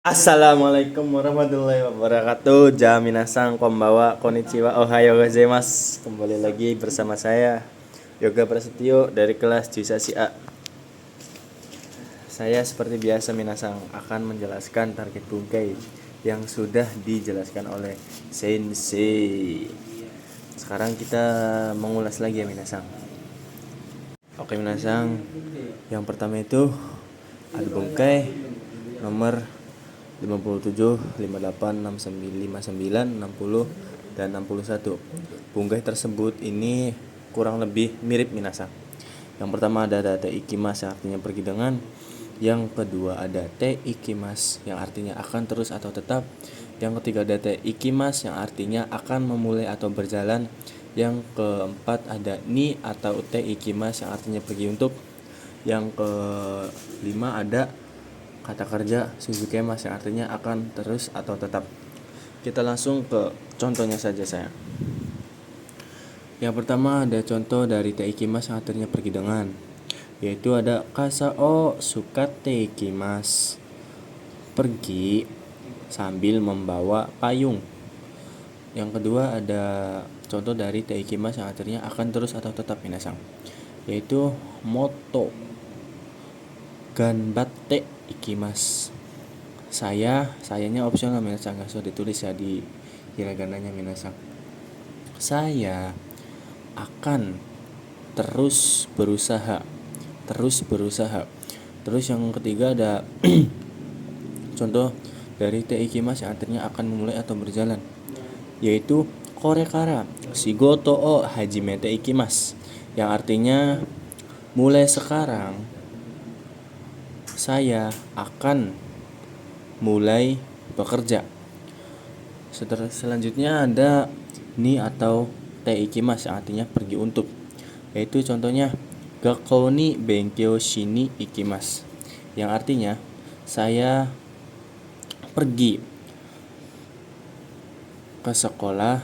Assalamualaikum warahmatullahi wabarakatuh. Jaminasang konbawa, konnichiwa, ohayo gozaimasu. Kembali lagi bersama saya Yoga Prasetyo dari kelas Jusasi A. Saya seperti biasa minasang akan menjelaskan target bungkai yang sudah dijelaskan oleh Sensei. Sekarang kita mengulas lagi ya minasang. Oke minasang, yang pertama itu ada bungkai nomor 57, 58, 69, 60 dan 61. Bungkai tersebut ini kurang lebih mirip minasang. Yang pertama ada te ikimas yang artinya pergi dengan. Yang kedua ada te ikimas yang artinya akan terus atau tetap. Yang ketiga ada te ikimas yang artinya akan memulai atau berjalan. Yang keempat ada ni atau te ikimas yang artinya pergi untuk. Yang kelima ada kata kerja suzukemas yang artinya akan terus atau tetap. Kita langsung ke contohnya saja sayang. Yang pertama ada contoh dari te ikimas yang artinya pergi dengan, yaitu ada kasa o sukate ikimas, pergi sambil membawa payung. Yang kedua ada contoh dari te ikimas yang artinya akan terus atau tetap minasang, yaitu moto ganbatte ikimas. Sayanya opsional minasang, nggak usah ditulis ya di hiragananya minasang. Saya akan terus berusaha. Terus yang ketiga ada contoh dari te ikimas yang artinya akan memulai atau berjalan, yaitu korekara shigoto o hajimete ikimas, yang artinya mulai sekarang saya akan mulai bekerja. Selanjutnya ada ni atau te ikimas yang artinya pergi untuk, yaitu contohnya gakkou ni benkyou shini ikimas, yang artinya saya pergi ke sekolah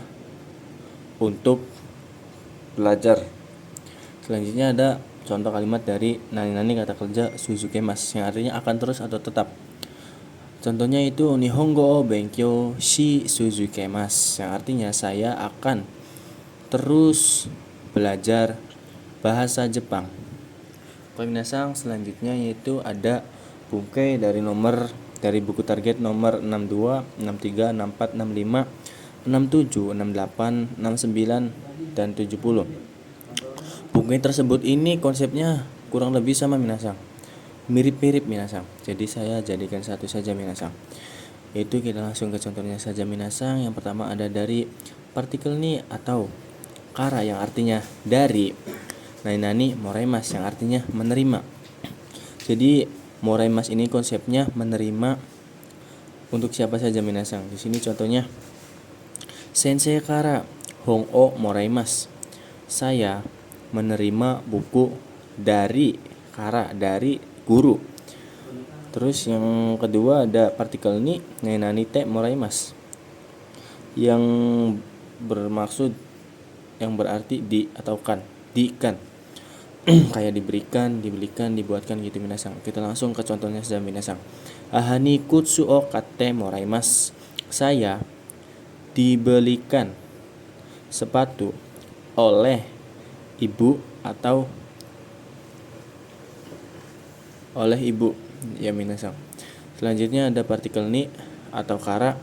untuk belajar. Selanjutnya ada contoh kalimat dari nani kata kerja suzukemas yang artinya akan terus atau tetap. Contohnya itu nihongo o benkyou shi suzukemas, yang artinya saya akan terus belajar bahasa Jepang. Minasang, selanjutnya yaitu ada bungkai dari buku target nomor 62, 63, 64, 65, 67, 68, 69 dan 70. Bungkai tersebut ini konsepnya kurang lebih sama minasang, mirip-mirip minasang. Jadi saya jadikan satu saja minasang. Yaitu kita langsung ke contohnya saja minasang. Yang pertama ada dari partikel ni atau kara yang artinya dari. Nani moraimas yang artinya menerima. Jadi moraimas ini konsepnya menerima untuk siapa saja minasang. Di sini contohnya sensei kara hong o moraimas. Saya menerima buku dari kara, dari guru. Terus yang kedua ada partikel ni nani te moraimas, yang bermaksud, yang berarti di atau kan, kayak diberikan, dibelikan, dibuatkan gitu minasang. Kita langsung ke contohnya saja minasang. Ahani kutsu o kate moraimas. Saya dibelikan sepatu oleh ibu atau oleh ibu ya minasang. Selanjutnya ada partikel ni atau kara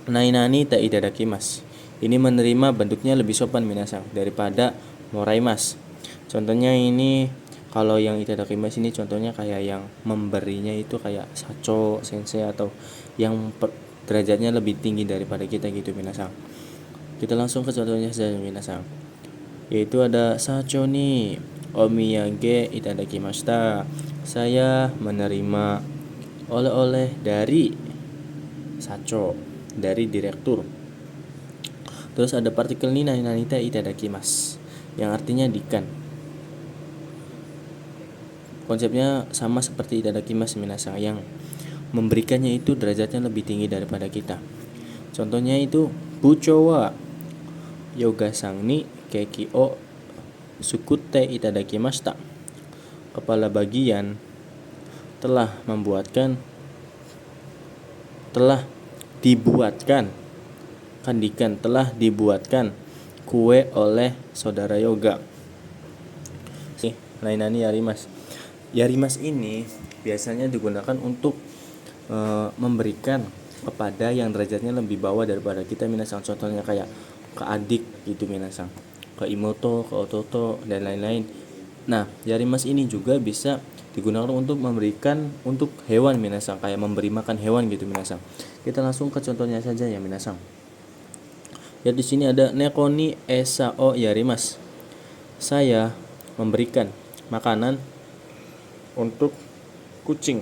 nainani ta itadakimasu. Ini menerima bentuknya lebih sopan minasang daripada moraimas. Contohnya ini kalau yang itadakimasu ini contohnya kayak yang memberinya itu kayak sacho sensei atau yang derajatnya lebih tinggi daripada kita gitu minasang. Kita langsung ke contohnya saja minasang. Yaitu ada sacho ni omiyage itadakimashita. Saya menerima oleh-oleh dari sacho, dari direktur. Terus ada partikel ni nani te itadakimasu yang artinya dikan. Konsepnya sama seperti itadakimasu minasang, yang memberikannya itu derajatnya lebih tinggi daripada kita. Contohnya itu bucho wa yoga-san ni keki o sukute itadakimashita. Kepala bagian telah membuatkan telah dibuatkan, kandikan telah dibuatkan kue oleh saudara Yoga. Nainani yarimas. Yarimas ini biasanya digunakan untuk memberikan kepada yang derajatnya lebih bawah daripada kita minasang. Contohnya kayak ke adik gitu minasang, ke imoto, ke ototo dan lain-lain. Nah, yarimas ini juga bisa digunakan untuk memberikan untuk hewan minasang, kayak memberi makan hewan gitu minasang. Kita langsung ke contohnya saja ya minasang. Ya, di sini ada nekoni esao yarimas. Saya memberikan makanan untuk kucing.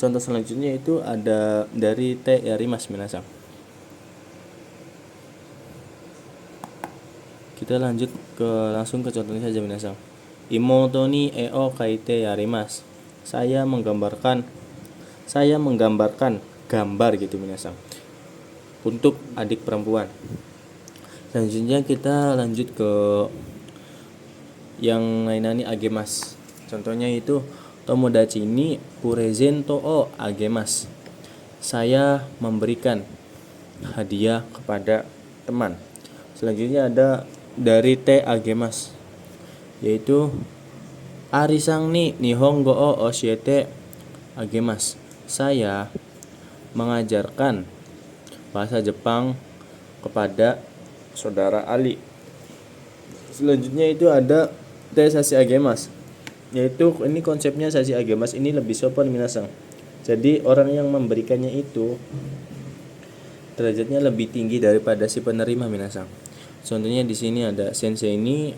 Contoh selanjutnya itu ada dari te yarimas minasang. Kita lanjut langsung ke contohnya saja minasang. Imoto ni eo kaite yarimas. Saya menggambarkan gambar gitu minasang untuk adik perempuan. Selanjutnya kita lanjut ke yang nainani agemas. Contohnya itu tomodachi ni purezento o agemas. Saya memberikan hadiah kepada teman. Selanjutnya ada dari te agemas, yaitu arisang ni nihongo o oshiete agemas. Saya mengajarkan bahasa Jepang kepada saudara Ali. Selanjutnya itu ada te sashi agemas, yaitu ini konsepnya sashi agemas ini lebih sopan minasang. Jadi orang yang memberikannya itu derajatnya lebih tinggi daripada si penerima minasang. Contohnya di sini ada sensei ini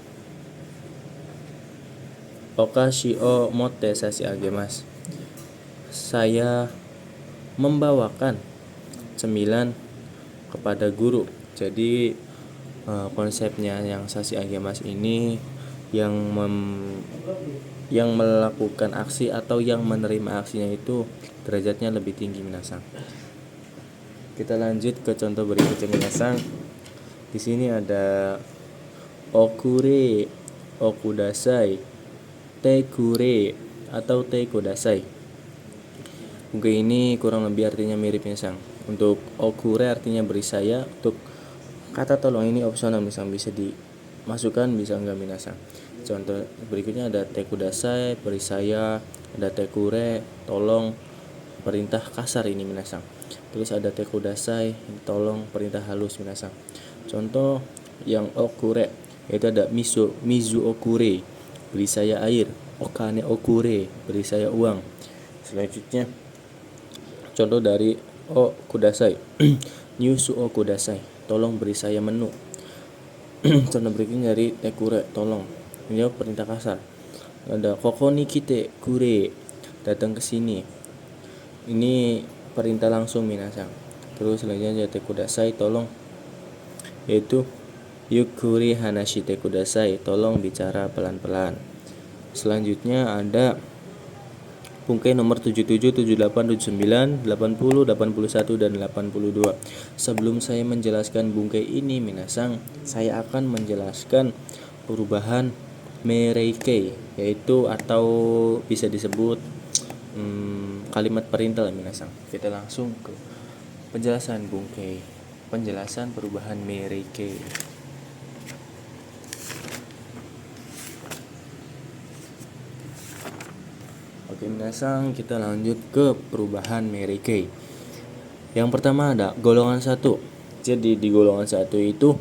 okashi o motte sashi agemas. Saya membawakan cemilan kepada guru. Jadi konsepnya yang sashi agemas ini yang melakukan aksi atau yang menerima aksinya itu derajatnya lebih tinggi minasang. Kita lanjut ke contoh berikutnya minasang. Di sini ada okure, okudasai, tekure atau tekodasai. Mungkin ini kurang lebih artinya mirip minasang. Untuk okure artinya beri saya, untuk kata tolong ini opsional minasang, bisa dimasukkan bisa enggak minasang. Contoh berikutnya ada tekudasai, beri saya, ada tekure, tolong, perintah kasar ini minasang. Terus ada tekudasai, tolong, perintah halus minasang. Contoh yang okure yaitu ada mizu okure, beri saya air, okane okure, beri saya uang. Selanjutnya contoh dari okudasai, nyusu okudasai, tolong beri saya menu. Contoh berikutnya dari tekure, tolong, ini perintah kasar. Ada koko ni kite kure, datang ke sini, ini perintah langsung minasang. Terus selanjutnya tekudasai, tolong, yaitu yukuri hanashi tekudasai, tolong bicara pelan-pelan. Selanjutnya ada bungkai nomor 77, 78, 79, 80, 81 dan 82. Sebelum saya menjelaskan bungkai ini minasang, saya akan menjelaskan perubahan mereikei, yaitu atau bisa disebut kalimat perintah minasang. Kita langsung ke penjelasan bungkai, penjelasan perubahan mereikei. Oke minasang, kita lanjut ke perubahan mereikei. Yang pertama ada golongan 1. Jadi di golongan 1 itu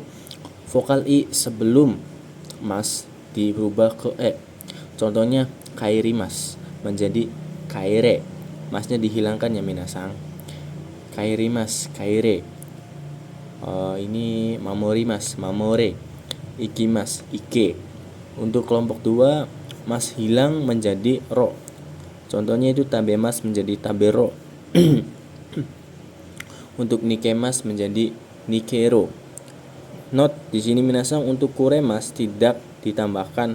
vokal i sebelum mas dirubah ke e. Contohnya kairimas menjadi kaire, masnya dihilangkan ya minasang. Kairimas, kaire. Ini mamorimas, mamore. Ikimas, ike. Untuk kelompok 2 mas hilang menjadi ro. Contohnya itu tabemas menjadi tabero. Untuk nikemas menjadi nikero. Note di sini minasang, untuk kuremas tidak ditambahkan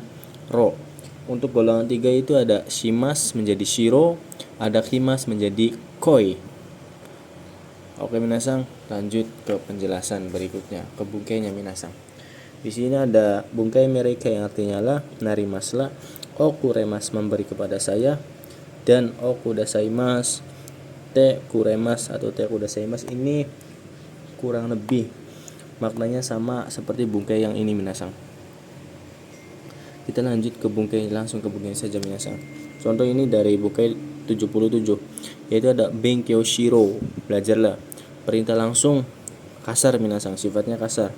ro. Untuk golongan 3 itu ada shimas menjadi shiro, ada kimas menjadi koi. Oke minasang, lanjut ke penjelasan berikutnya, ke bungkainya minasang. Di sini ada bungkai mereka yang artinya lah narimaslah, okuremas memberi kepada saya, dan okudasaimasu te kuremas atau te kudasaimasu ini kurang lebih maknanya sama seperti bungkai yang ini minasang. Kita lanjut ke bungkai, langsung ke bungkai saja minasang. Contoh ini dari bungkai 77, yaitu ada Benkyo Shiro, belajarlah. Perintah langsung kasar minasang, sifatnya kasar.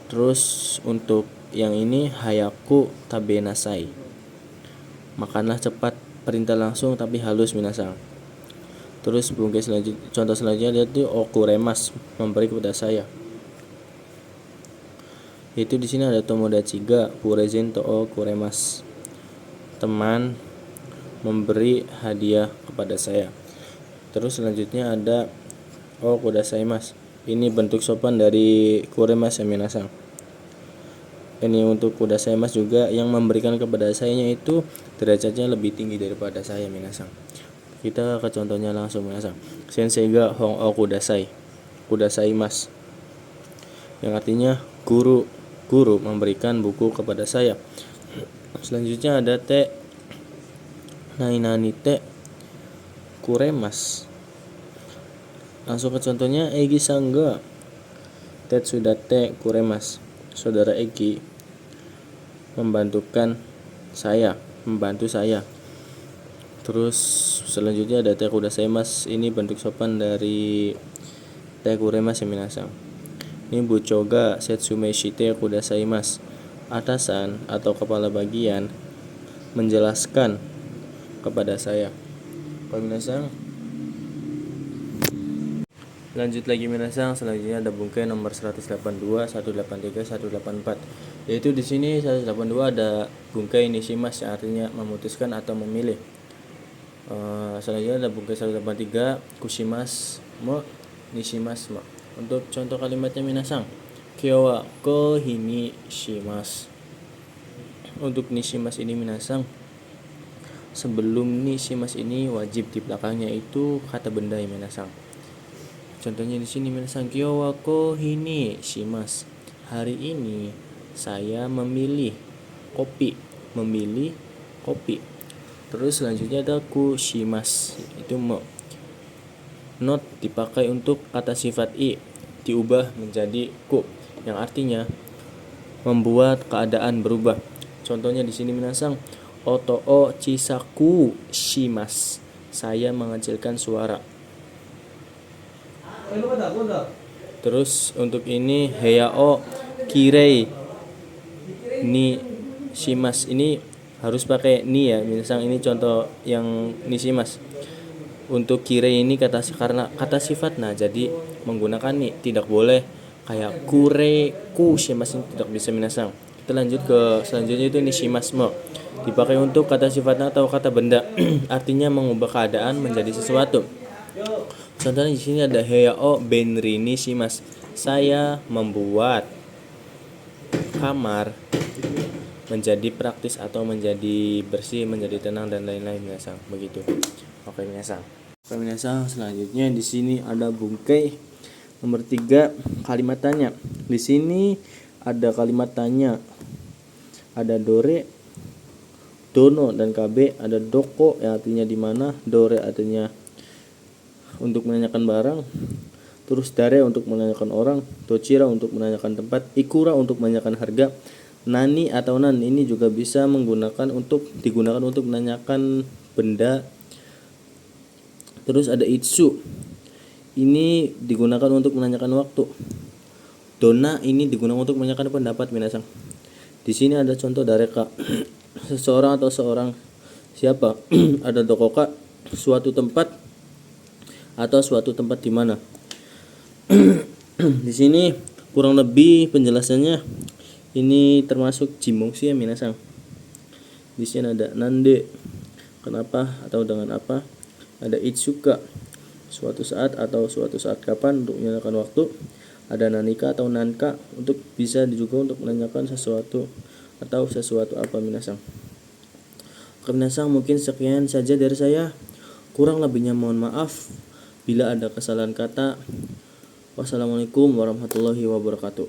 Terus untuk yang ini Hayaku tabenasai, makanlah cepat, perintah langsung tapi halus minasang. Terus bungkai contoh selanjutnya yaitu okuremas, memberi kepada saya. Yaitu di sini ada tomodachi ga purezento o kuremas, teman memberi hadiah kepada saya. Terus selanjutnya ada o kudasaimasu. Ini bentuk sopan dari kuremas ya minasang. Ini untuk kudasaimasu juga yang memberikan kepada sayanya itu derajatnya lebih tinggi daripada saya minasang. Kita ke contohnya langsung minasang. Sensei ga hong o kudasaimasu, yang artinya guru memberikan buku kepada saya. Selanjutnya ada te nainani te kuremas. Langsung ke contohnya, Egi sangga tetsudate kuremas, saudara Egi membantu saya. Terus selanjutnya ada te kudasaimasu, ini bentuk sopan dari te kuremas ya minasang. Ini buchoga setsume shite kudasaimasu, atasan atau kepala bagian menjelaskan kepada saya. Minasang, lanjut lagi minasang. Selanjutnya ada bungkai nomor 182, 183, 184. Yaitu di sini 182 ada bungkai nishimas yang artinya memutuskan atau memilih. Selanjutnya ada bungkai 183 kushimas mo nishimas mo. Untuk contoh kalimatnya minasang, kyo wa ko hini shimasu. Untuk nishimas ini minasang, sebelum nishimas ini wajib di belakangnya itu kata benda ya minasang. Contohnya di sini minasang, kyo wa ko hini shimasu, hari ini saya memilih kopi. Terus selanjutnya ada kushimasu, itu mo. Not dipakai untuk kata sifat i, diubah menjadi ku, yang artinya membuat keadaan berubah. Contohnya di sini minasang, oto o chisaku shimasu, saya mengecilkan suara. Terus untuk ini heya o kirei ni shimasu, ini harus pakai ni ya minasang. Ini contoh yang nishimas. Untuk kirei ini karena kata sifat, nah jadi menggunakan ni, tidak boleh kayak kureku shimasu, tidak bisa minasang. Kita lanjut ke selanjutnya, itu nishimasu mo, dipakai untuk kata sifatnya atau kata benda artinya mengubah keadaan menjadi sesuatu. Contohnya di sini ada heya o benri nishimasu, saya membuat kamar menjadi praktis atau menjadi bersih, menjadi tenang dan lain-lain minasang. Begitu. Oke minasang. Selanjutnya di sini ada bungkai nomor 3 kalimat tanya. Di sini ada kalimat tanya. Ada dore, dono dan kabe, ada doko yang artinya di mana, dore artinya untuk menanyakan barang, terus dare untuk menanyakan orang, tochira untuk menanyakan tempat, ikura untuk menanyakan harga, nani atau nan ini juga bisa digunakan untuk menanyakan benda. Terus ada itsu, ini digunakan untuk menanyakan waktu. Dona ini digunakan untuk menanyakan pendapat minasang. Di sini ada contoh dareka, seseorang atau seorang siapa. Ada dokoka, suatu tempat atau suatu tempat di mana. Di sini kurang lebih penjelasannya ini termasuk jimongshi ya minasang. Di sini ada nande, kenapa atau dengan apa. Ada itsuka, suatu saat atau suatu saat kapan untuk menyatakan waktu. Ada nanika atau nanka, untuk bisa juga untuk menanyakan sesuatu atau sesuatu apa minasang. Oke minasang, mungkin sekian saja dari saya. Kurang lebihnya mohon maaf bila ada kesalahan kata. Wassalamualaikum warahmatullahi wabarakatuh.